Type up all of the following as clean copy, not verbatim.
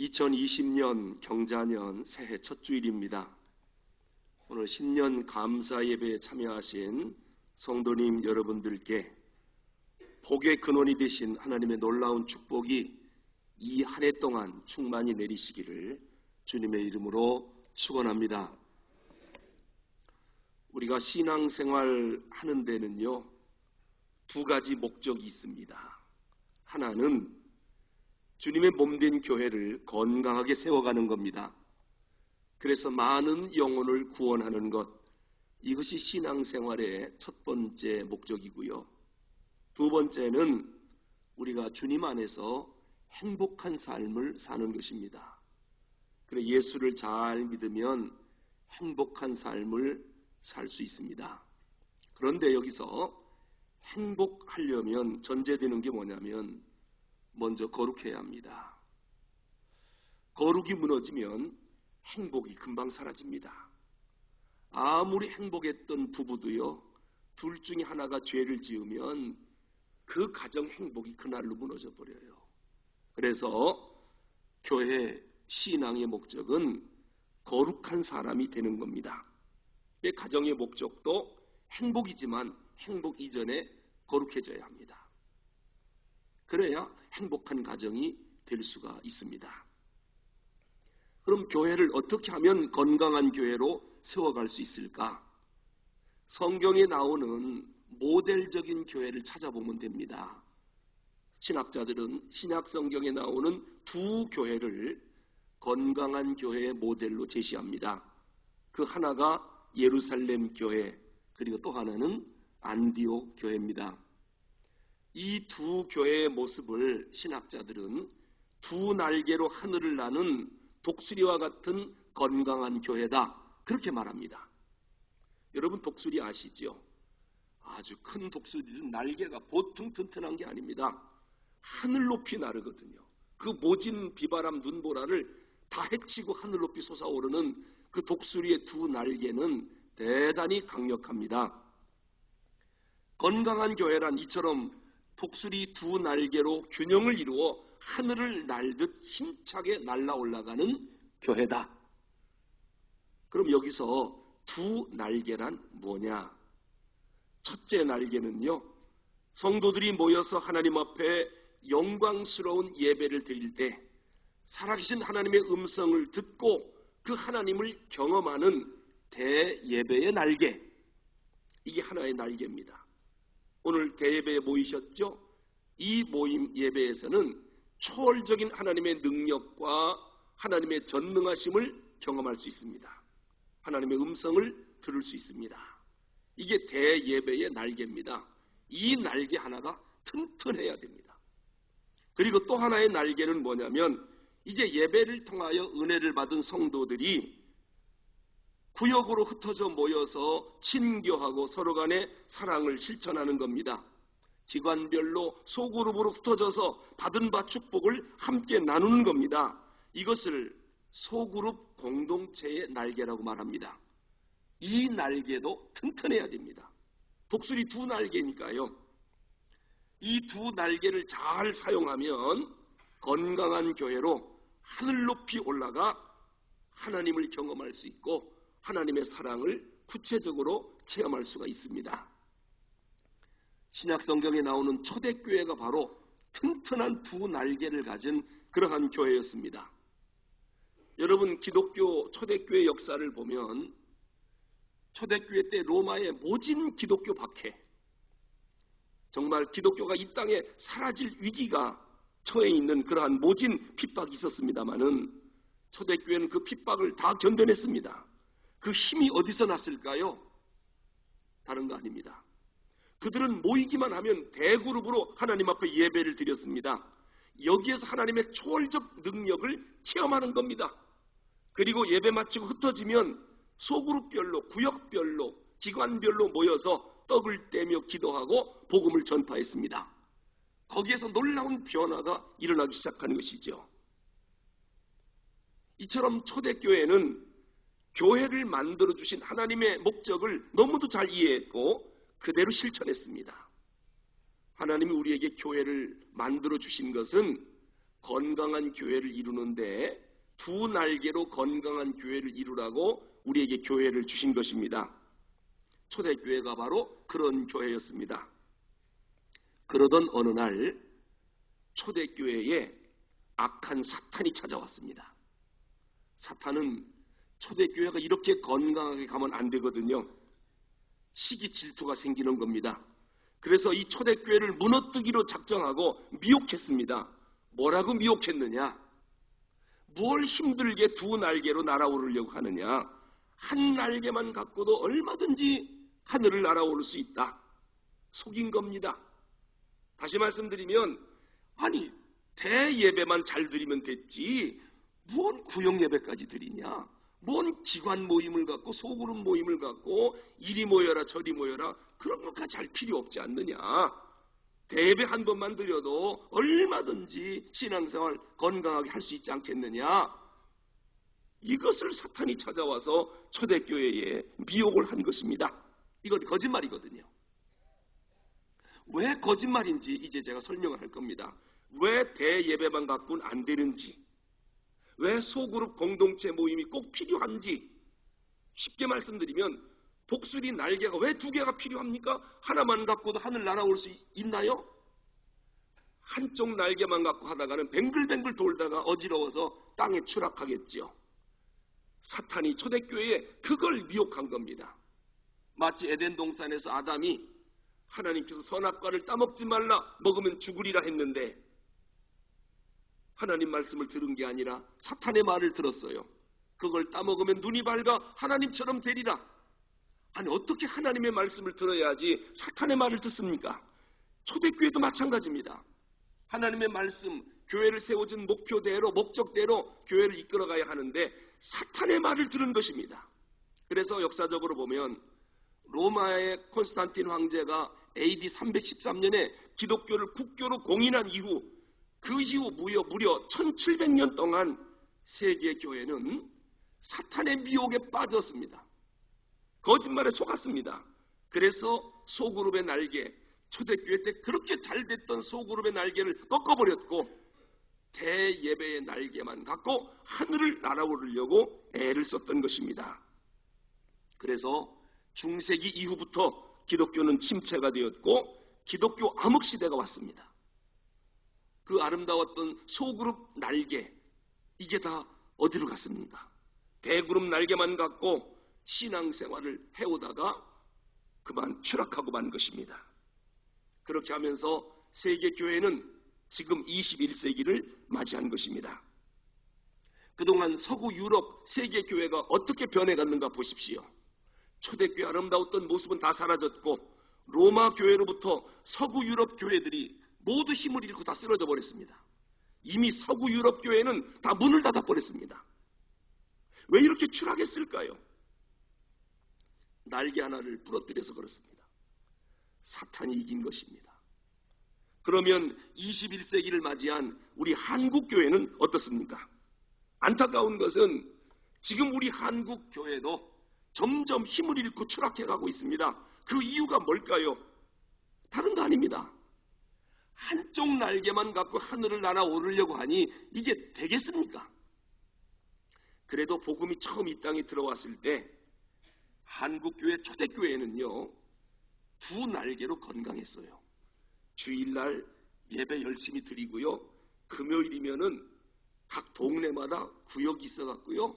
2020년 경자년 새해 첫 주일입니다. 오늘 신년 감사 예배에 참여하신 성도님 여러분들께 복의 근원이 되신 하나님의 놀라운 축복이 이 한 해 동안 충만히 내리시기를 주님의 이름으로 축원합니다. 우리가 신앙생활 하는 데는요, 두 가지 목적이 있습니다. 하나는 주님의 몸된 교회를 건강하게 세워가는 겁니다. 그래서 많은 영혼을 구원하는 것, 이것이 신앙생활의 첫 번째 목적이고요. 두 번째는 우리가 주님 안에서 행복한 삶을 사는 것입니다. 그래 예수를 잘 믿으면 행복한 삶을 살 수 있습니다. 그런데 여기서 행복하려면 전제되는 게 뭐냐면 먼저 거룩해야 합니다. 거룩이 무너지면 행복이 금방 사라집니다. 아무리 행복했던 부부도요, 둘 중에 하나가 죄를 지으면 그 가정 행복이 그날로 무너져 버려요. 그래서 교회 신앙의 목적은 거룩한 사람이 되는 겁니다. 가정의 목적도 행복이지만 행복 이전에 거룩해져야 합니다. 그래야 행복한 가정이 될 수가 있습니다. 그럼 교회를 어떻게 하면 건강한 교회로 세워갈 수 있을까? 성경에 나오는 모델적인 교회를 찾아보면 됩니다. 신학자들은 신약 성경에 나오는 두 교회를 건강한 교회의 모델로 제시합니다. 그 하나가 예루살렘 교회, 그리고 또 하나는 안디옥 교회입니다. 이 두 교회의 모습을 신학자들은 두 날개로 하늘을 나는 독수리와 같은 건강한 교회다, 그렇게 말합니다. 여러분 독수리 아시죠? 아주 큰 독수리는 날개가 보통 튼튼한 게 아닙니다. 하늘 높이 나르거든요. 그 모진 비바람 눈보라를 다 헤치고 하늘 높이 솟아오르는 그 독수리의 두 날개는 대단히 강력합니다. 건강한 교회란 이처럼 독수리 두 날개로 균형을 이루어 하늘을 날듯 힘차게 날아 올라가는 교회다. 그럼 여기서 두 날개란 뭐냐? 첫째 날개는요, 성도들이 모여서 하나님 앞에 영광스러운 예배를 드릴 때 살아계신 하나님의 음성을 듣고 그 하나님을 경험하는 대예배의 날개, 이게 하나의 날개입니다. 오늘 대예배에 모이셨죠? 이 모임 예배에서는 초월적인 하나님의 능력과 하나님의 전능하심을 경험할 수 있습니다. 하나님의 음성을 들을 수 있습니다. 이게 대예배의 날개입니다. 이 날개 하나가 튼튼해야 됩니다. 그리고 또 하나의 날개는 뭐냐면 이제 예배를 통하여 은혜를 받은 성도들이 구역으로 흩어져 모여서 친교하고 서로 간의 사랑을 실천하는 겁니다. 기관별로 소그룹으로 흩어져서 받은 바 축복을 함께 나누는 겁니다. 이것을 소그룹 공동체의 날개라고 말합니다. 이 날개도 튼튼해야 됩니다. 독수리 두 날개니까요. 이 두 날개를 잘 사용하면 건강한 교회로 하늘 높이 올라가 하나님을 경험할 수 있고 하나님의 사랑을 구체적으로 체험할 수가 있습니다. 신약 성경에 나오는 초대교회가 바로 튼튼한 두 날개를 가진 그러한 교회였습니다. 여러분 기독교 초대교회 역사를 보면 초대교회 때 로마의 모진 기독교 박해, 정말 기독교가 이 땅에 사라질 위기가 처해 있는 그러한 모진 핍박이 있었습니다마는 초대교회는 그 핍박을 다 견뎌냈습니다. 그 힘이 어디서 났을까요? 다른 거 아닙니다. 그들은 모이기만 하면 대그룹으로 하나님 앞에 예배를 드렸습니다. 여기에서 하나님의 초월적 능력을 체험하는 겁니다. 그리고 예배 마치고 흩어지면 소그룹별로, 구역별로, 기관별로 모여서 떡을 떼며 기도하고 복음을 전파했습니다. 거기에서 놀라운 변화가 일어나기 시작하는 것이죠. 이처럼 초대교회는 교회를 만들어주신 하나님의 목적을 너무도 잘 이해했고 그대로 실천했습니다. 하나님이 우리에게 교회를 만들어주신 것은 건강한 교회를 이루는데 두 날개로 건강한 교회를 이루라고 우리에게 교회를 주신 것입니다. 초대교회가 바로 그런 교회였습니다. 그러던 어느 날 초대교회에 악한 사탄이 찾아왔습니다. 사탄은 초대교회가 이렇게 건강하게 가면 안 되거든요. 시기 질투가 생기는 겁니다. 그래서 이 초대교회를 무너뜨기로 작정하고 미혹했습니다. 뭐라고 미혹했느냐? 뭘 힘들게 두 날개로 날아오르려고 하느냐? 한 날개만 갖고도 얼마든지 하늘을 날아오를 수 있다. 속인 겁니다. 다시 말씀드리면, 아니 대예배만 잘 드리면 됐지 뭔 구역예배까지 드리냐? 뭔 기관 모임을 갖고 소그룹 모임을 갖고 이리 모여라 저리 모여라 그런 것까지 할 필요 없지 않느냐? 대예배 한 번만 드려도 얼마든지 신앙생활 건강하게 할 수 있지 않겠느냐? 이것을 사탄이 찾아와서 초대교회에 미혹을 한 것입니다. 이건 거짓말이거든요. 왜 거짓말인지 이제 제가 설명을 할 겁니다. 왜 대예배만 갖고는 안 되는지, 왜 소그룹 공동체 모임이 꼭 필요한지 쉽게 말씀드리면 독수리 날개가 왜 두 개가 필요합니까? 하나만 갖고도 하늘 날아올 수 있나요? 한쪽 날개만 갖고 하다가는 뱅글뱅글 돌다가 어지러워서 땅에 추락하겠죠. 사탄이 초대교회에 그걸 미혹한 겁니다. 마치 에덴 동산에서 아담이 하나님께서 선악과를 따먹지 말라 먹으면 죽으리라 했는데 하나님 말씀을 들은 게 아니라 사탄의 말을 들었어요. 그걸 따먹으면 눈이 밝아 하나님처럼 되리라. 아니 어떻게 하나님의 말씀을 들어야지 사탄의 말을 듣습니까? 초대교회도 마찬가지입니다. 하나님의 말씀, 교회를 세워진 목표대로 목적대로 교회를 이끌어가야 하는데 사탄의 말을 들은 것입니다. 그래서 역사적으로 보면 로마의 콘스탄틴 황제가 AD 313년에 기독교를 국교로 공인한 이후 그 이후 무려 1700년 동안 세계 교회는 사탄의 미혹에 빠졌습니다. 거짓말에 속았습니다. 그래서 소그룹의 날개, 초대교회 때 그렇게 잘 됐던 소그룹의 날개를 꺾어버렸고 대예배의 날개만 갖고 하늘을 날아오르려고 애를 썼던 것입니다. 그래서 중세기 이후부터 기독교는 침체가 되었고 기독교 암흑시대가 왔습니다. 그 아름다웠던 소그룹 날개, 이게 다 어디로 갔습니까? 대그룹 날개만 갖고 신앙생활을 해오다가 그만 추락하고 만 것입니다. 그렇게 하면서 세계교회는 지금 21세기를 맞이한 것입니다. 그동안 서구 유럽 세계교회가 어떻게 변해갔는가 보십시오. 초대교회 아름다웠던 모습은 다 사라졌고 로마 교회로부터 서구 유럽 교회들이 모두 힘을 잃고 다 쓰러져 버렸습니다. 이미 서구 유럽 교회는 다 문을 닫아 버렸습니다. 왜 이렇게 추락했을까요? 날개 하나를 부러뜨려서 그렇습니다. 사탄이 이긴 것입니다. 그러면 21세기를 맞이한 우리 한국 교회는 어떻습니까? 안타까운 것은 지금 우리 한국 교회도 점점 힘을 잃고 추락해가고 있습니다. 그 이유가 뭘까요? 다른 거 아닙니다. 한쪽 날개만 갖고 하늘을 날아오르려고 하니 이게 되겠습니까? 그래도 복음이 처음 이 땅에 들어왔을 때 한국교회 초대교회는요 두 날개로 건강했어요. 주일날 예배 열심히 드리고요, 금요일이면은 각 동네마다 구역이 있어갖고요,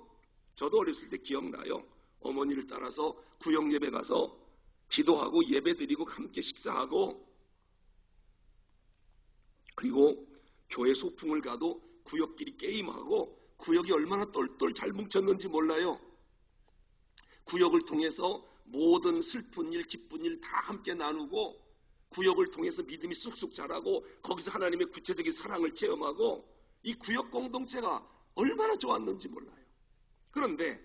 저도 어렸을 때 기억나요. 어머니를 따라서 구역 예배 가서 기도하고 예배 드리고 함께 식사하고, 그리고 교회 소풍을 가도 구역끼리 게임하고, 구역이 얼마나 똘똘 잘 뭉쳤는지 몰라요. 구역을 통해서 모든 슬픈 일, 기쁜 일 다 함께 나누고, 구역을 통해서 믿음이 쑥쑥 자라고, 거기서 하나님의 구체적인 사랑을 체험하고, 이 구역 공동체가 얼마나 좋았는지 몰라요. 그런데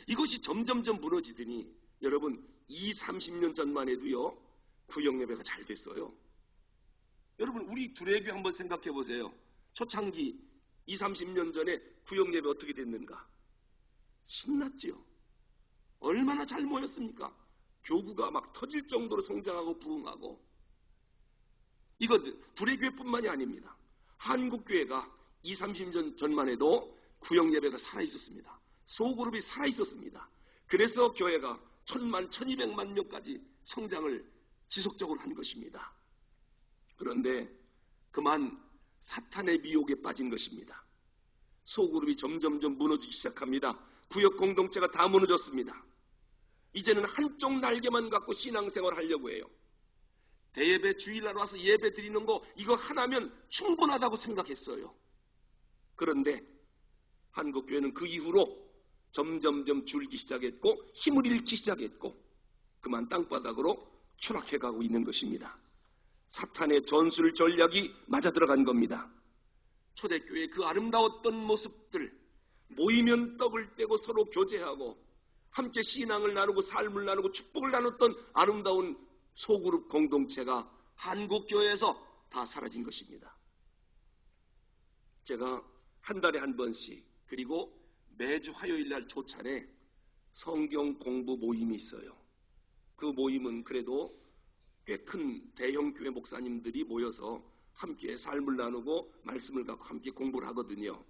이것이 점점점 무너지더니 여러분 20-30년 전만 해도요 구역 예배가 잘 됐어요. 여러분 우리 두레교회 한번 생각해 보세요. 초창기 20-30년 전에 구역 예배 어떻게 됐는가? 신났지요. 얼마나 잘 모였습니까? 교구가 막 터질 정도로 성장하고 부흥하고. 이거 두레교회뿐만이 아닙니다. 한국교회가 20, 30년 전만 해도 구역예배가 살아있었습니다. 소그룹이 살아있었습니다. 그래서 교회가 1000만, 1200만 명까지 성장을 지속적으로 한 것입니다. 그런데 그만 사탄의 미혹에 빠진 것입니다. 소그룹이 점점점 무너지기 시작합니다. 구역 공동체가 다 무너졌습니다. 이제는 한쪽 날개만 갖고 신앙생활을 하려고 해요. 대예배 주일날 와서 예배 드리는 거 이거 하나면 충분하다고 생각했어요. 그런데 한국교회는 그 이후로 점점점 줄기 시작했고 힘을 잃기 시작했고 그만 땅바닥으로 추락해가고 있는 것입니다. 사탄의 전술 전략이 맞아 들어간 겁니다. 초대교회의 그 아름다웠던 모습들, 모이면 떡을 떼고 서로 교제하고 함께 신앙을 나누고 삶을 나누고 축복을 나눴던 아름다운 소그룹 공동체가 한국교회에서 다 사라진 것입니다. 제가 한 달에 한 번씩 그리고 매주 화요일날 조찬에 성경 공부 모임이 있어요. 그 모임은 그래도 꽤 큰 대형 교회 목사님들이 모여서 함께 삶을 나누고 말씀을 갖고 함께 공부를 하거든요.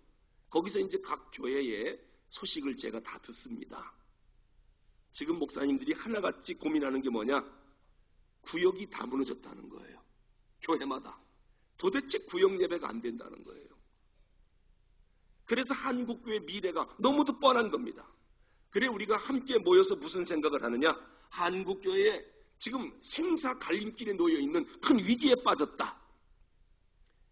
거기서 이제 각 교회의 소식을 제가 다 듣습니다. 지금 목사님들이 하나같이 고민하는 게 뭐냐? 구역이 다 무너졌다는 거예요. 교회마다. 도대체 구역 예배가 안 된다는 거예요. 그래서 한국교회 미래가 너무도 뻔한 겁니다. 그래 우리가 함께 모여서 무슨 생각을 하느냐? 한국교회에 지금 생사 갈림길에 놓여있는 큰 위기에 빠졌다.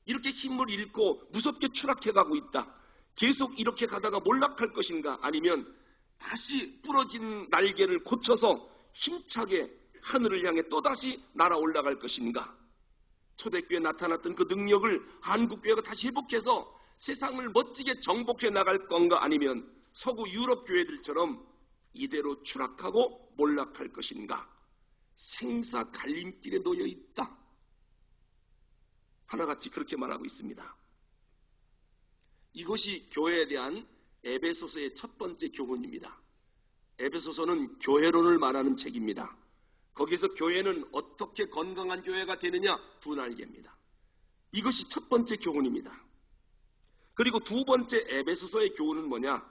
이렇게 힘을 잃고 무섭게 추락해가고 있다. 계속 이렇게 가다가 몰락할 것인가? 아니면 다시 부러진 날개를 고쳐서 힘차게 하늘을 향해 또다시 날아 올라갈 것인가? 초대교회에 나타났던 그 능력을 한국교회가 다시 회복해서 세상을 멋지게 정복해 나갈 건가? 아니면 서구 유럽 교회들처럼 이대로 추락하고 몰락할 것인가? 생사 갈림길에 놓여 있다. 하나같이 그렇게 말하고 있습니다. 이것이 교회에 대한 에베소서의 첫 번째 교훈입니다. 에베소서는 교회론을 말하는 책입니다. 거기서 교회는 어떻게 건강한 교회가 되느냐? 두 날개입니다. 이것이 첫 번째 교훈입니다. 그리고 두 번째 에베소서의 교훈은 뭐냐?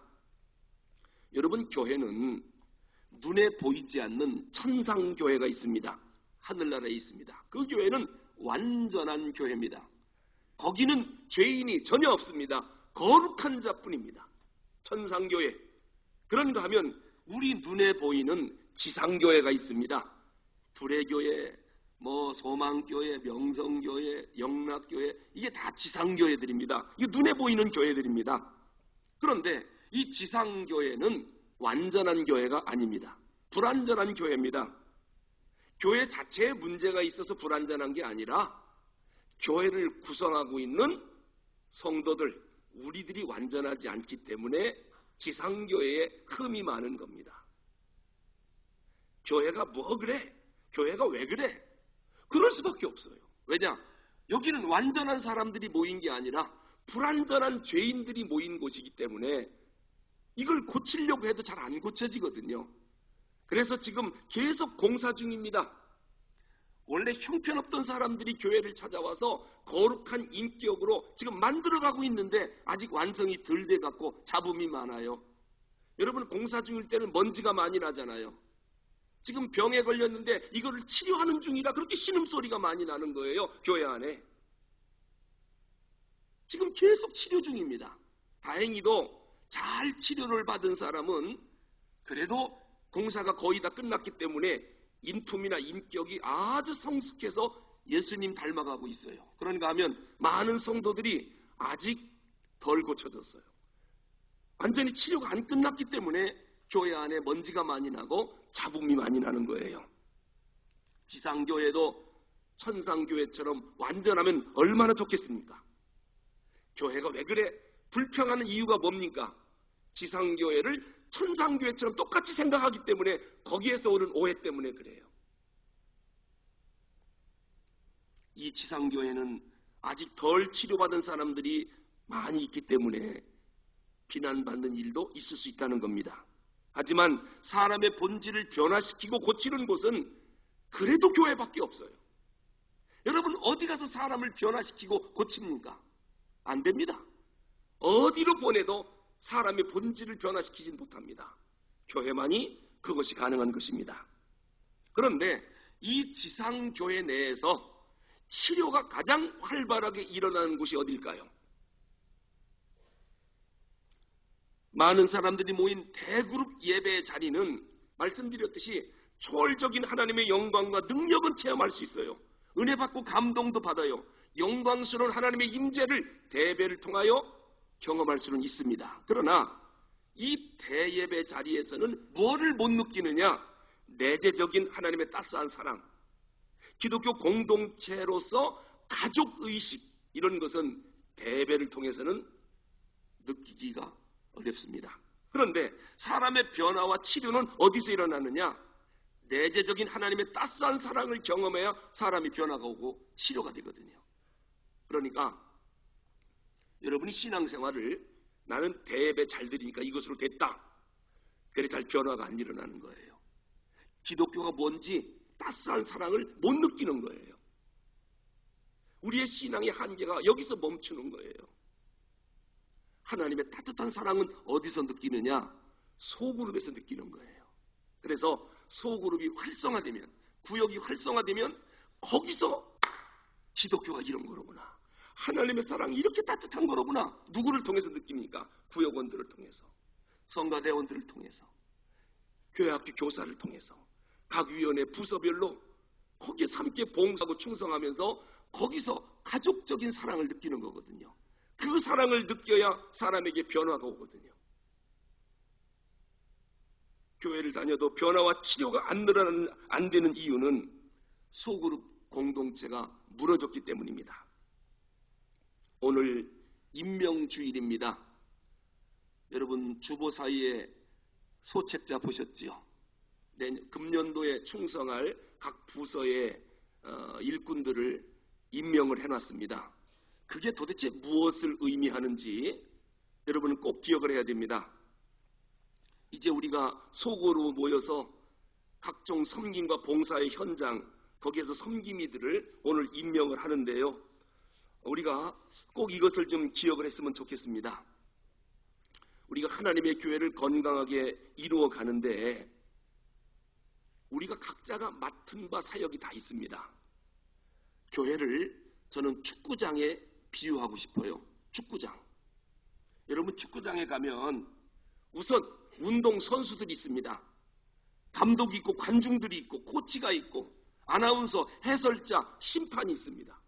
여러분, 교회는 눈에 보이지 않는 천상교회가 있습니다. 하늘나라에 있습니다. 그 교회는 완전한 교회입니다. 거기는 죄인이 전혀 없습니다. 거룩한 자뿐입니다. 천상교회. 그런가 하면 우리 눈에 보이는 지상교회가 있습니다. 두레교회, 소망교회, 명성교회, 영락교회, 이게 다 지상교회들입니다. 이게 눈에 보이는 교회들입니다. 그런데 이 지상교회는 완전한 교회가 아닙니다. 불완전한 교회입니다. 교회 자체에 문제가 있어서 불완전한 게 아니라 교회를 구성하고 있는 성도들, 우리들이 완전하지 않기 때문에 지상교회에 흠이 많은 겁니다. 교회가 뭐 그래? 교회가 왜 그래? 그럴 수밖에 없어요. 왜냐? 여기는 완전한 사람들이 모인 게 아니라 불완전한 죄인들이 모인 곳이기 때문에 이걸 고치려고 해도 잘 안 고쳐지거든요. 그래서 지금 계속 공사 중입니다. 원래 형편없던 사람들이 교회를 찾아와서 거룩한 인격으로 지금 만들어가고 있는데 아직 완성이 덜 돼갖고 잡음이 많아요. 여러분, 공사 중일 때는 먼지가 많이 나잖아요. 지금 병에 걸렸는데 이거를 치료하는 중이라 그렇게 신음소리가 많이 나는 거예요. 교회 안에. 지금 계속 치료 중입니다. 다행히도 잘 치료를 받은 사람은 그래도 공사가 거의 다 끝났기 때문에 인품이나 인격이 아주 성숙해서 예수님 닮아가고 있어요. 그런가 하면 많은 성도들이 아직 덜 고쳐졌어요. 완전히 치료가 안 끝났기 때문에 교회 안에 먼지가 많이 나고 잡음이 많이 나는 거예요. 지상교회도 천상교회처럼 완전하면 얼마나 좋겠습니까? 교회가 왜 그래? 불평하는 이유가 뭡니까? 지상교회를 천상교회처럼 똑같이 생각하기 때문에 거기에서 오는 오해 때문에 그래요. 이 지상교회는 아직 덜 치료받은 사람들이 많이 있기 때문에 비난받는 일도 있을 수 있다는 겁니다. 하지만 사람의 본질을 변화시키고 고치는 곳은 그래도 교회밖에 없어요. 여러분, 어디 가서 사람을 변화시키고 고칩니까? 안 됩니다. 어디로 보내도 사람의 본질을 변화시키진 못합니다. 교회만이 그것이 가능한 것입니다. 그런데 이 지상교회 내에서 치료가 가장 활발하게 일어나는 곳이 어딜까요? 많은 사람들이 모인 대그룹 예배의 자리는 말씀드렸듯이 초월적인 하나님의 영광과 능력은 체험할 수 있어요. 은혜 받고 감동도 받아요. 영광스러운 하나님의 임재를 대배를 통하여 경험할 수는 있습니다. 그러나 이 대예배 자리에서는 뭐를 못 느끼느냐? 내재적인 하나님의 따스한 사랑, 기독교 공동체로서 가족의식, 이런 것은 대배를 통해서는 느끼기가 어렵습니다. 그런데 사람의 변화와 치료는 어디서 일어나느냐? 내재적인 하나님의 따스한 사랑을 경험해야 사람이 변화가 오고 치료가 되거든요. 그러니까 여러분이 신앙생활을 나는 대예배 잘 드리니까 이것으로 됐다, 그래 잘 변화가 안 일어나는 거예요. 기독교가 뭔지 따스한 사랑을 못 느끼는 거예요. 우리의 신앙의 한계가 여기서 멈추는 거예요. 하나님의 따뜻한 사랑은 어디서 느끼느냐? 소그룹에서 느끼는 거예요. 그래서 소그룹이 활성화되면, 구역이 활성화되면 거기서 기독교가 이런 거로구나, 하나님의 사랑이 이렇게 따뜻한 거로구나. 누구를 통해서 느낍니까? 구역원들을 통해서, 성가대원들을 통해서, 교회학교 교사를 통해서, 각 위원회 부서별로 거기에서 함께 봉사하고 충성하면서 거기서 가족적인 사랑을 느끼는 거거든요. 그 사랑을 느껴야 사람에게 변화가 오거든요. 교회를 다녀도 변화와 치료가 안 되는 이유는 소그룹 공동체가 무너졌기 때문입니다. 오늘 임명주일입니다. 여러분 주보 사이에 소책자 보셨지요? 금년도에 충성할 각 부서의 일꾼들을 임명을 해놨습니다. 그게 도대체 무엇을 의미하는지 여러분은 꼭 기억을 해야 됩니다. 이제 우리가 소그룹으로 모여서 각종 섬김과 봉사의 현장, 거기에서 섬김이들을 오늘 임명을 하는데요. 우리가 꼭 이것을 좀 기억을 했으면 좋겠습니다. 우리가 하나님의 교회를 건강하게 이루어 가는데 우리가 각자가 맡은 바 사역이 다 있습니다. 교회를 저는 축구장에 비유하고 싶어요. 축구장. 여러분 축구장에 가면 우선 운동 선수들이 있습니다. 감독이 있고 관중들이 있고 코치가 있고 아나운서, 해설자, 심판이 있습니다.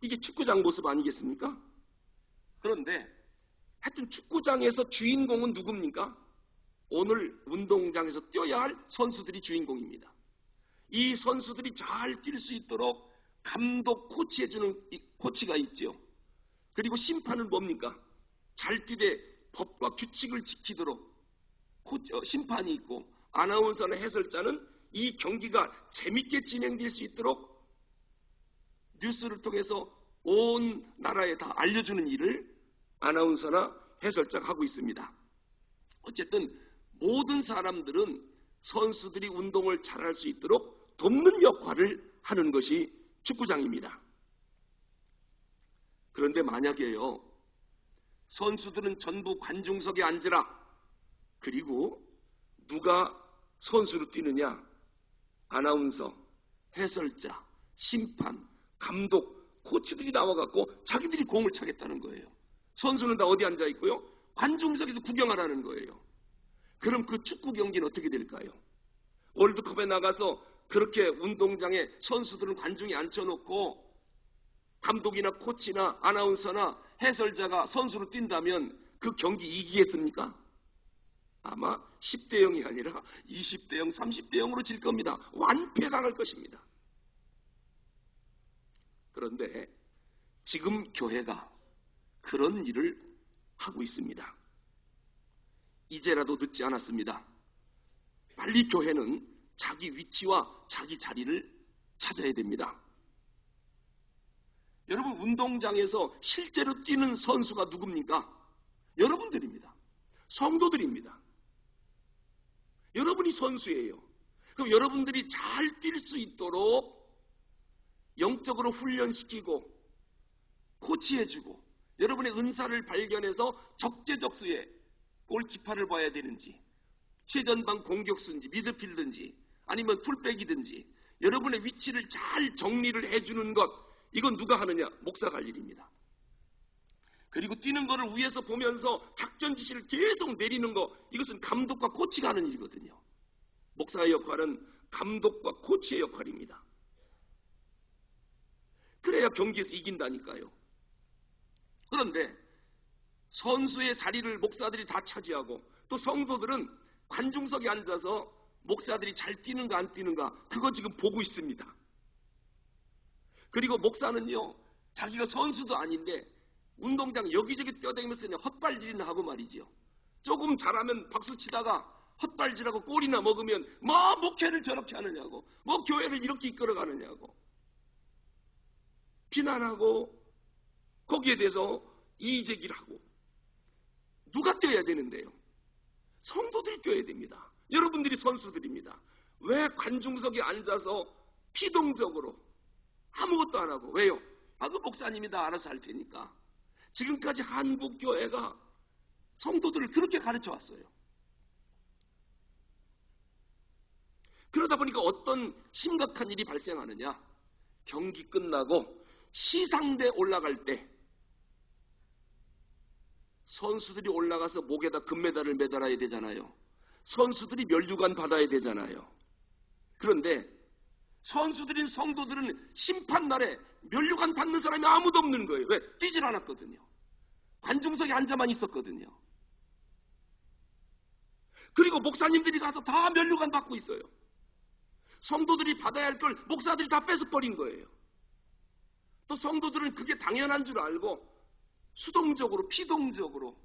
이게 축구장 모습 아니겠습니까? 그런데 하여튼 축구장에서 주인공은 누굽니까? 오늘 운동장에서 뛰어야 할 선수들이 주인공입니다. 이 선수들이 잘 뛸 수 있도록 감독, 코치해주는 코치가 있죠. 그리고 심판은 뭡니까? 잘 뛰되 법과 규칙을 지키도록 심판이 있고, 아나운서나 해설자는 이 경기가 재밌게 진행될 수 있도록 뉴스를 통해서 온 나라에 다 알려주는 일을 아나운서나 해설자가 하고 있습니다. 어쨌든 모든 사람들은 선수들이 운동을 잘할 수 있도록 돕는 역할을 하는 것이 축구장입니다. 그런데 만약에요, 선수들은 전부 관중석에 앉으라. 그리고 누가 선수로 뛰느냐? 아나운서, 해설자, 심판, 감독, 코치들이 나와갖고 자기들이 공을 차겠다는 거예요. 선수는 다 어디 앉아 있고요? 관중석에서 구경하라는 거예요. 그럼 그 축구 경기는 어떻게 될까요? 월드컵에 나가서 그렇게 운동장에 선수들은 관중에 앉혀놓고 감독이나 코치나 아나운서나 해설자가 선수로 뛴다면 그 경기 이기겠습니까? 아마 10대 0이 아니라 20대 0, 30대 0으로 질 겁니다. 완패당할 것입니다. 그런데 지금 교회가 그런 일을 하고 있습니다. 이제라도 늦지 않았습니다. 빨리 교회는 자기 위치와 자기 자리를 찾아야 됩니다. 여러분, 운동장에서 실제로 뛰는 선수가 누굽니까? 여러분들입니다. 성도들입니다. 여러분이 선수예요. 그럼 여러분들이 잘 뛸 수 있도록 영적으로 훈련시키고 코치해주고 여러분의 은사를 발견해서 적재적소에 골키퍼를 봐야 되는지, 최전방 공격수인지 미드필더인지 아니면 풀백이든지 여러분의 위치를 잘 정리를 해주는 것, 이건 누가 하느냐? 목사가 할 일입니다. 그리고 뛰는 거를 위에서 보면서 작전 지시를 계속 내리는 거, 이것은 감독과 코치가 하는 일이거든요. 목사의 역할은 감독과 코치의 역할입니다. 그래야 경기에서 이긴다니까요. 그런데 선수의 자리를 목사들이 다 차지하고 또 성도들은 관중석에 앉아서 목사들이 잘 뛰는가 안 뛰는가 그거 지금 보고 있습니다. 그리고 목사는요, 자기가 선수도 아닌데 운동장 여기저기 뛰어다니면서 그냥 헛발질이나 하고 말이지요. 조금 잘하면 박수치다가 헛발질하고 골이나 먹으면 뭐 목회를 저렇게 하느냐고, 뭐 교회를 이렇게 이끌어가느냐고 비난하고 거기에 대해서 이의제기를 하고. 누가 뛰어야 되는데요? 성도들이 뛰어야 됩니다. 여러분들이 선수들입니다. 왜 관중석에 앉아서 피동적으로 아무것도 안 하고, 왜요? 그 목사님이 다 알아서 할 테니까. 지금까지 한국 교회가 성도들을 그렇게 가르쳐 왔어요. 그러다 보니까 어떤 심각한 일이 발생하느냐? 경기 끝나고 시상대 올라갈 때 선수들이 올라가서 목에다 금메달을 매달아야 되잖아요. 선수들이 면류관 받아야 되잖아요. 그런데 선수들인 성도들은 심판날에 면류관 받는 사람이 아무도 없는 거예요. 왜? 뛰질 않았거든요. 관중석에 앉아만 있었거든요. 그리고 목사님들이 가서 다 면류관 받고 있어요. 성도들이 받아야 할 걸 목사들이 다 뺏어버린 거예요. 또 성도들은 그게 당연한 줄 알고 수동적으로 피동적으로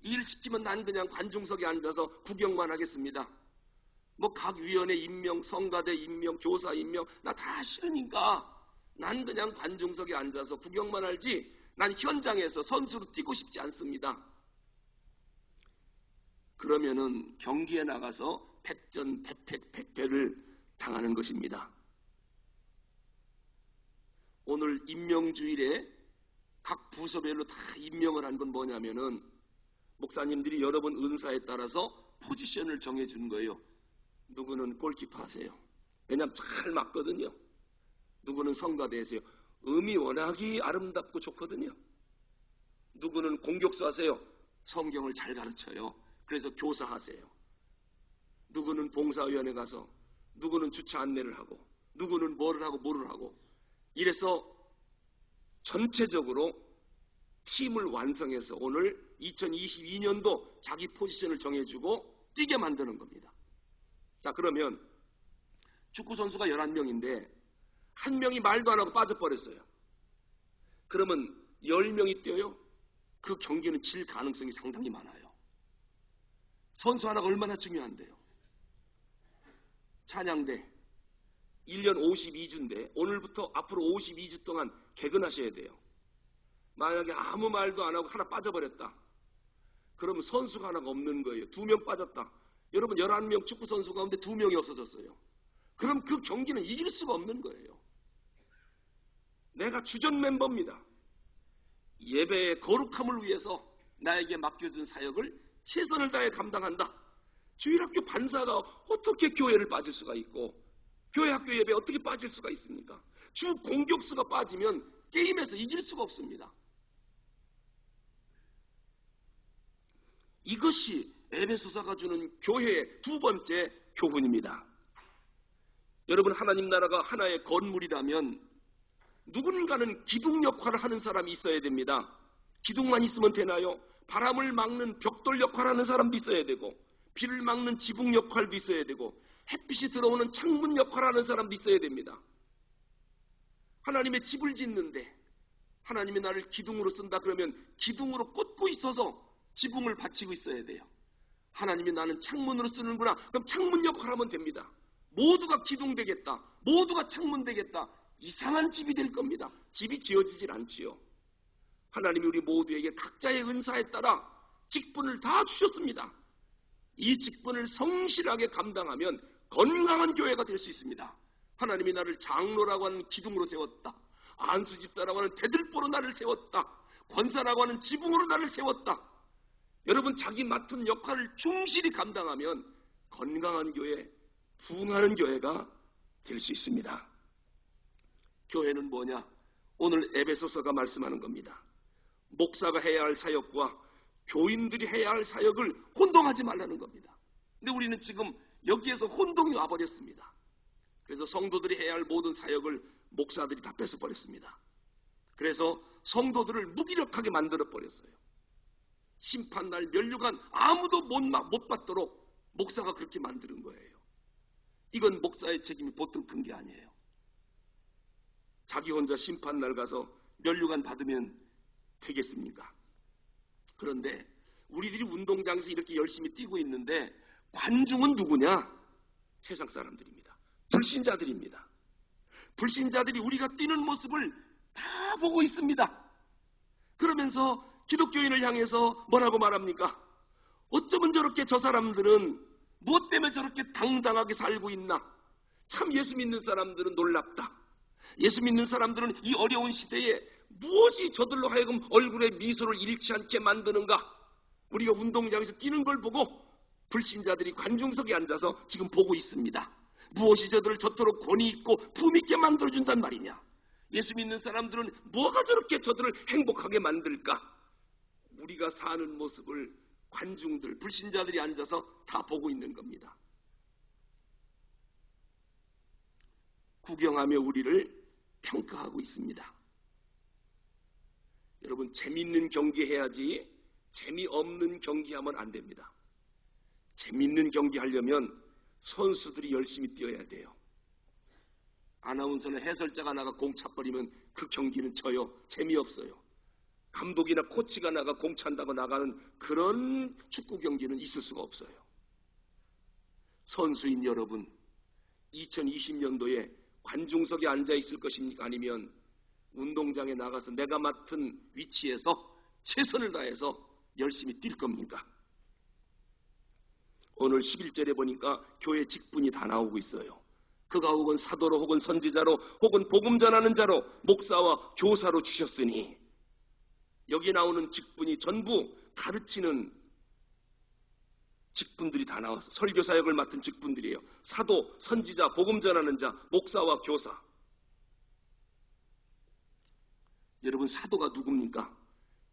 일 시키면 난 그냥 관중석에 앉아서 구경만 하겠습니다. 뭐 각 위원회 임명, 성가대 임명, 교사 임명 나 다 싫으니까 난 그냥 관중석에 앉아서 구경만 할지 난 현장에서 선수로 뛰고 싶지 않습니다. 그러면은 경기에 나가서 백전백패를 당하는 것입니다. 오늘 임명주일에 각 부서별로 다 임명을 한 건 뭐냐면은 목사님들이 여러분 은사에 따라서 포지션을 정해주는 거예요. 누구는 골키퍼 하세요. 왜냐하면 잘 맞거든요. 누구는 성가대에서요. 음이 워낙이 아름답고 좋거든요. 누구는 공격수 하세요. 성경을 잘 가르쳐요. 그래서 교사 하세요. 누구는 봉사위원회 가서, 누구는 주차 안내를 하고, 누구는 뭐를 하고 이래서 전체적으로 팀을 완성해서 오늘 2022년도 자기 포지션을 정해주고 뛰게 만드는 겁니다. 자, 그러면 축구선수가 11명인데 한 명이 말도 안 하고 빠져버렸어요. 그러면 10명이 뛰어요? 그 경기는 질 가능성이 상당히 많아요. 선수 하나가 얼마나 중요한데요. 찬양대 1년 52주인데 오늘부터 앞으로 52주 동안 개근하셔야 돼요. 만약에 아무 말도 안 하고 하나 빠져버렸다. 그러면 선수가 하나가 없는 거예요. 2명 빠졌다. 여러분 11명 축구선수 가운데 2명이 없어졌어요. 그럼 그 경기는 이길 수가 없는 거예요. 내가 주전 멤버입니다. 예배의 거룩함을 위해서 나에게 맡겨준 사역을 최선을 다해 감당한다. 주일학교 반사가 어떻게 교회를 빠질 수가 있고 교회학교 예배에 어떻게 빠질 수가 있습니까? 주 공격수가 빠지면 게임에서 이길 수가 없습니다. 이것이 에베소서가 주는 교회의 두 번째 교훈입니다. 여러분, 하나님 나라가 하나의 건물이라면 누군가는 기둥 역할을 하는 사람이 있어야 됩니다. 기둥만 있으면 되나요? 바람을 막는 벽돌 역할을 하는 사람도 있어야 되고 비를 막는 지붕 역할도 있어야 되고 햇빛이 들어오는 창문 역할을 하는 사람도 있어야 됩니다. 하나님의 집을 짓는데 하나님이 나를 기둥으로 쓴다 그러면 기둥으로 꽂고 있어서 지붕을 받치고 있어야 돼요. 하나님이 나는 창문으로 쓰는구나. 그럼 창문 역할을 하면 됩니다. 모두가 기둥 되겠다. 모두가 창문 되겠다. 이상한 집이 될 겁니다. 집이 지어지질 않지요. 하나님이 우리 모두에게 각자의 은사에 따라 직분을 다 주셨습니다. 이 직분을 성실하게 감당하면 건강한 교회가 될 수 있습니다. 하나님이 나를 장로라고 하는 기둥으로 세웠다. 안수집사라고 하는 대들보로 나를 세웠다. 권사라고 하는 지붕으로 나를 세웠다. 여러분, 자기 맡은 역할을 충실히 감당하면 건강한 교회, 부흥하는 교회가 될 수 있습니다. 교회는 뭐냐? 오늘 에베소서가 말씀하는 겁니다. 목사가 해야 할 사역과 교인들이 해야 할 사역을 혼동하지 말라는 겁니다. 근데 우리는 지금 여기에서 혼동이 와버렸습니다. 그래서 성도들이 해야 할 모든 사역을 목사들이 다 뺏어버렸습니다. 그래서 성도들을 무기력하게 만들어버렸어요. 심판날 면류관 아무도 못 받도록 목사가 그렇게 만드는 거예요. 이건 목사의 책임이 보통 큰 게 아니에요. 자기 혼자 심판날 가서 면류관 받으면 되겠습니까? 그런데 우리들이 운동장에서 이렇게 열심히 뛰고 있는데 관중은 누구냐? 세상 사람들입니다. 불신자들입니다. 불신자들이 우리가 뛰는 모습을 다 보고 있습니다. 그러면서 기독교인을 향해서 뭐라고 말합니까? 어쩌면 저렇게 저 사람들은 무엇 때문에 저렇게 당당하게 살고 있나? 참 예수 믿는 사람들은 놀랍다. 예수 믿는 사람들은 이 어려운 시대에 무엇이 저들로 하여금 얼굴에 미소를 잃지 않게 만드는가? 우리가 운동장에서 뛰는 걸 보고 불신자들이 관중석에 앉아서 지금 보고 있습니다. 무엇이 저들을 저토록 권위 있고 품 있게 만들어준단 말이냐? 예수 믿는 사람들은 뭐가 저렇게 저들을 행복하게 만들까? 우리가 사는 모습을 관중들, 불신자들이 앉아서 다 보고 있는 겁니다. 구경하며 우리를 평가하고 있습니다. 여러분, 재밌는 경기 해야지 재미없는 경기하면 안 됩니다. 재밌는 경기 하려면 선수들이 열심히 뛰어야 돼요. 아나운서나 해설자가 나가 공 차버리면 그 경기는 져요. 재미없어요. 감독이나 코치가 나가 공 찬다고 나가는 그런 축구 경기는 있을 수가 없어요. 선수인 여러분, 2020년도에 관중석에 앉아 있을 것입니까? 아니면 운동장에 나가서 내가 맡은 위치에서 최선을 다해서 열심히 뛸 겁니까? 오늘 11절에 보니까 교회 직분이 다 나오고 있어요. 그가 혹은 사도로 혹은 선지자로 혹은 복음 전하는 자로 목사와 교사로 주셨으니, 여기 나오는 직분이 전부 가르치는 직분들이 다 나와서 설교 사역을 맡은 직분들이에요. 사도, 선지자, 복음 전하는 자, 목사와 교사. 여러분, 사도가 누굽니까?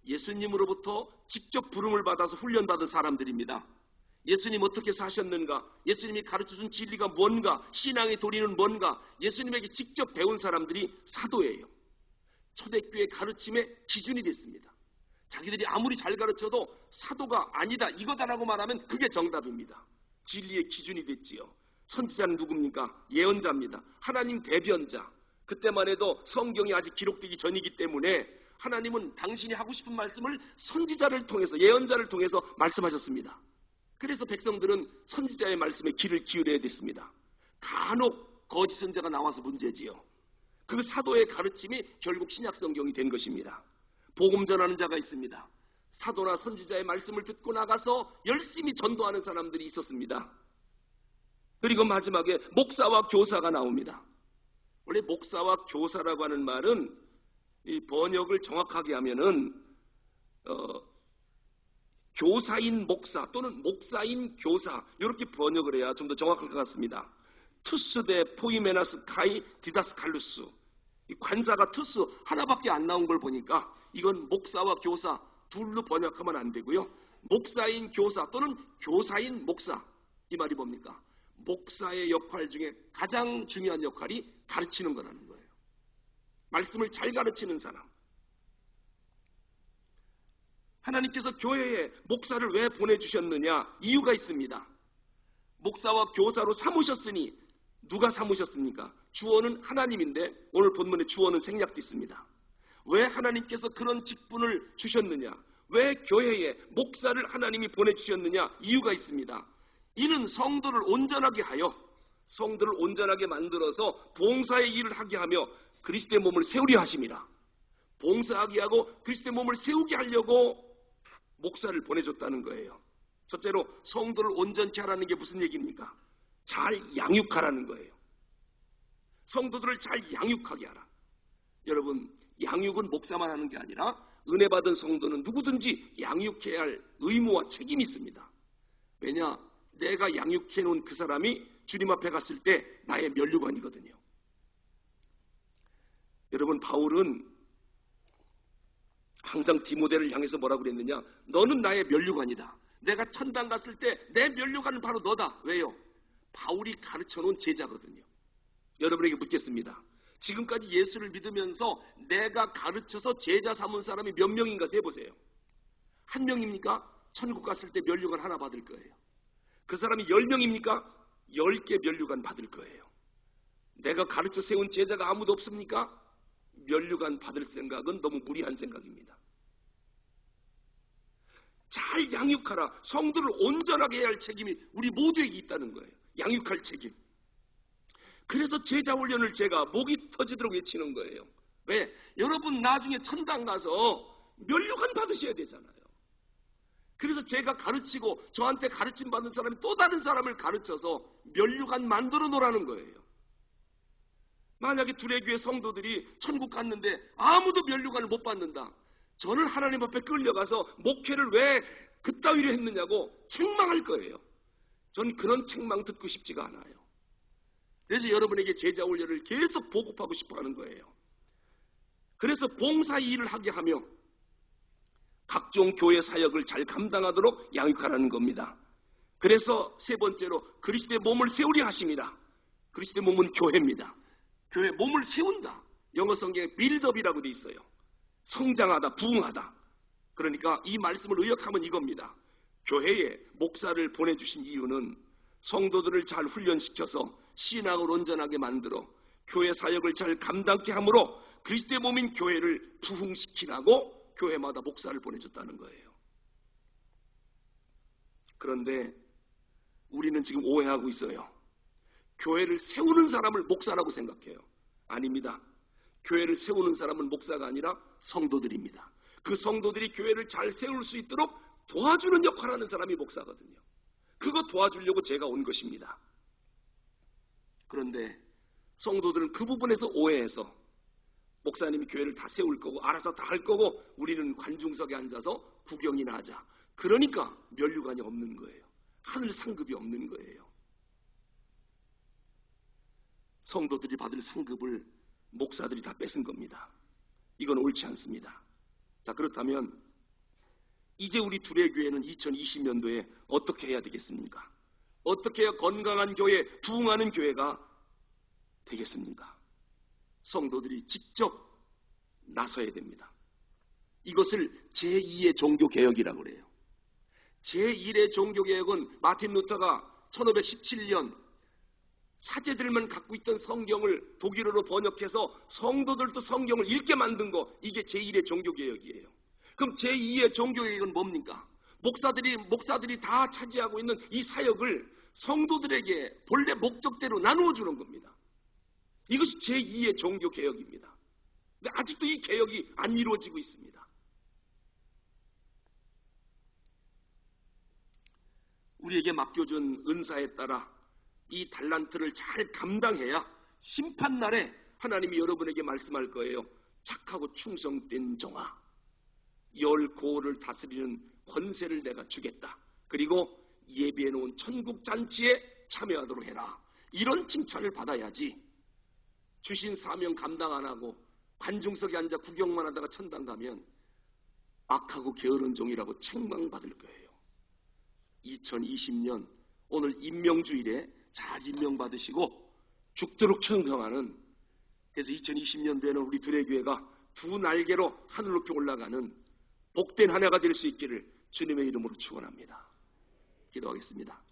예수님으로부터 직접 부름을 받아서 훈련받은 사람들입니다. 예수님 어떻게 사셨는가? 예수님이 가르쳐준 진리가 뭔가? 신앙의 도리는 뭔가? 예수님에게 직접 배운 사람들이 사도예요. 초대교회 가르침의 기준이 됐습니다. 자기들이 아무리 잘 가르쳐도 사도가 아니다, 이거다라고 말하면 그게 정답입니다. 진리의 기준이 됐지요. 선지자는 누굽니까? 예언자입니다. 하나님 대변자. 그때만 해도 성경이 아직 기록되기 전이기 때문에 하나님은 당신이 하고 싶은 말씀을 선지자를 통해서, 예언자를 통해서 말씀하셨습니다. 그래서 백성들은 선지자의 말씀에 귀를 기울여야 됐습니다. 간혹 거짓 선지자가 나와서 문제지요. 그 사도의 가르침이 결국 신약 성경이 된 것입니다. 복음 전하는 자가 있습니다. 사도나 선지자의 말씀을 듣고 나가서 열심히 전도하는 사람들이 있었습니다. 그리고 마지막에 목사와 교사가 나옵니다. 원래 목사와 교사라고 하는 말은 이 번역을 정확하게 하면은 교사인 목사 또는 목사인 교사, 이렇게 번역을 해야 좀 더 정확할 것 같습니다. 투스 데 포이메나스 카이 디다스칼루스. 이 관사가 투스 하나밖에 안 나온 걸 보니까 이건 목사와 교사 둘로 번역하면 안 되고요. 목사인 교사 또는 교사인 목사, 이 말이 뭡니까? 목사의 역할 중에 가장 중요한 역할이 가르치는 거라는 거예요. 말씀을 잘 가르치는 사람. 하나님께서 교회에 목사를 왜 보내주셨느냐? 이유가 있습니다. 목사와 교사로 삼으셨으니 누가 삼으셨습니까? 주어는 하나님인데 오늘 본문의 주어는 생략도 있습니다. 왜 하나님께서 그런 직분을 주셨느냐? 왜 교회에 목사를 하나님이 보내주셨느냐? 이유가 있습니다. 이는 성도를 온전하게 하여, 성도를 온전하게 만들어서 봉사의 일을 하게 하며 그리스도의 몸을 세우려 하심이라. 봉사하게 하고 그리스도의 몸을 세우게 하려고 목사를 보내줬다는 거예요. 첫째로 성도를 온전케 하라는 게 무슨 얘기입니까? 잘 양육하라는 거예요. 성도들을 잘 양육하게 하라. 여러분, 양육은 목사만 하는 게 아니라 은혜 받은 성도는 누구든지 양육해야 할 의무와 책임이 있습니다. 왜냐? 내가 양육해 놓은 그 사람이 주님 앞에 갔을 때 나의 면류관이거든요. 여러분, 바울은 항상 디모데를 향해서 뭐라고 그랬느냐? 너는 나의 면류관이다. 내가 천당 갔을 때 내 면류관은 바로 너다. 왜요? 바울이 가르쳐 놓은 제자거든요. 여러분에게 묻겠습니다. 지금까지 예수를 믿으면서 내가 가르쳐서 제자 삼은 사람이 몇 명인가 세보세요. 한 명입니까? 천국 갔을 때 면류관 하나 받을 거예요. 그 사람이 10명입니까? 10개 면류관 받을 거예요. 내가 가르쳐 세운 제자가 아무도 없습니까? 면류관 받을 생각은 너무 무리한 생각입니다. 잘 양육하라. 성도를 온전하게 해야 할 책임이 우리 모두에게 있다는 거예요. 양육할 책임. 그래서 제자 훈련을 제가 목이 터지도록 외치는 거예요. 왜? 여러분 나중에 천당 가서 면류관 받으셔야 되잖아요. 그래서 제가 가르치고 저한테 가르침 받는 사람이 또 다른 사람을 가르쳐서 면류관 만들어 놓으라는 거예요. 만약에 두레교회 성도들이 천국 갔는데 아무도 면류관을 못 받는다. 저는 하나님 앞에 끌려가서 목회를 왜 그따위로 했느냐고 책망할 거예요. 전 그런 책망 듣고 싶지가 않아요. 그래서 여러분에게 제자 훈련을 계속 보급하고 싶어 하는 거예요. 그래서 봉사 일을 하게 하며 각종 교회 사역을 잘 감당하도록 양육하라는 겁니다. 그래서 세 번째로 그리스도의 몸을 세우려 하심이라. 그리스도의 몸은 교회입니다. 교회 몸을 세운다. 영어 성경에 빌드업이라고 돼 있어요. 성장하다, 부흥하다. 그러니까 이 말씀을 의역하면 이겁니다. 교회에 목사를 보내주신 이유는 성도들을 잘 훈련시켜서 신앙을 온전하게 만들어 교회 사역을 잘 감당케 함으로 그리스도의 몸인 교회를 부흥시키라고 교회마다 목사를 보내줬다는 거예요. 그런데 우리는 지금 오해하고 있어요. 교회를 세우는 사람을 목사라고 생각해요. 아닙니다. 교회를 세우는 사람은 목사가 아니라 성도들입니다. 그 성도들이 교회를 잘 세울 수 있도록 도와주는 역할을 하는 사람이 목사거든요. 그거 도와주려고 제가 온 것입니다. 그런데 성도들은 그 부분에서 오해해서 목사님이 교회를 다 세울 거고 알아서 다 할 거고 우리는 관중석에 앉아서 구경이나 하자. 그러니까 면류관이 없는 거예요. 하늘 상급이 없는 거예요. 성도들이 받을 상급을 목사들이 다 뺏은 겁니다. 이건 옳지 않습니다. 자, 그렇다면 이제 우리 두레교회는 2020년도에 어떻게 해야 되겠습니까? 어떻게 해야 건강한 교회, 부흥하는 교회가 되겠습니까? 성도들이 직접 나서야 됩니다. 이것을 제2의 종교개혁이라고 그래요. 제1의 종교개혁은 마틴 루터가 1517년 사제들만 갖고 있던 성경을 독일어로 번역해서 성도들도 성경을 읽게 만든 거, 이게 제1의 종교개혁이에요. 그럼 제2의 종교개혁은 뭡니까? 목사들이 다 차지하고 있는 이 사역을 성도들에게 본래 목적대로 나누어 주는 겁니다. 이것이 제2의 종교개혁입니다. 근데 아직도 이 개혁이 안 이루어지고 있습니다. 우리에게 맡겨준 은사에 따라 이 달란트를 잘 감당해야 심판날에 하나님이 여러분에게 말씀할 거예요. 착하고 충성된 종아, 열 고을을 다스리는 권세를 내가 주겠다. 그리고 예비해 놓은 천국 잔치에 참여하도록 해라. 이런 칭찬을 받아야지 주신 사명 감당 안 하고 관중석에 앉아 구경만 하다가 천당 가면 악하고 게으른 종이라고 책망받을 거예요. 2020년 오늘 임명주일에 잘 임명받으시고 죽도록 충성하는, 그래서 2020년도에는 우리 두레교회가 두 날개로 하늘 높이 올라가는 복된 한 해가 될 수 있기를 주님의 이름으로 축원합니다. 기도하겠습니다.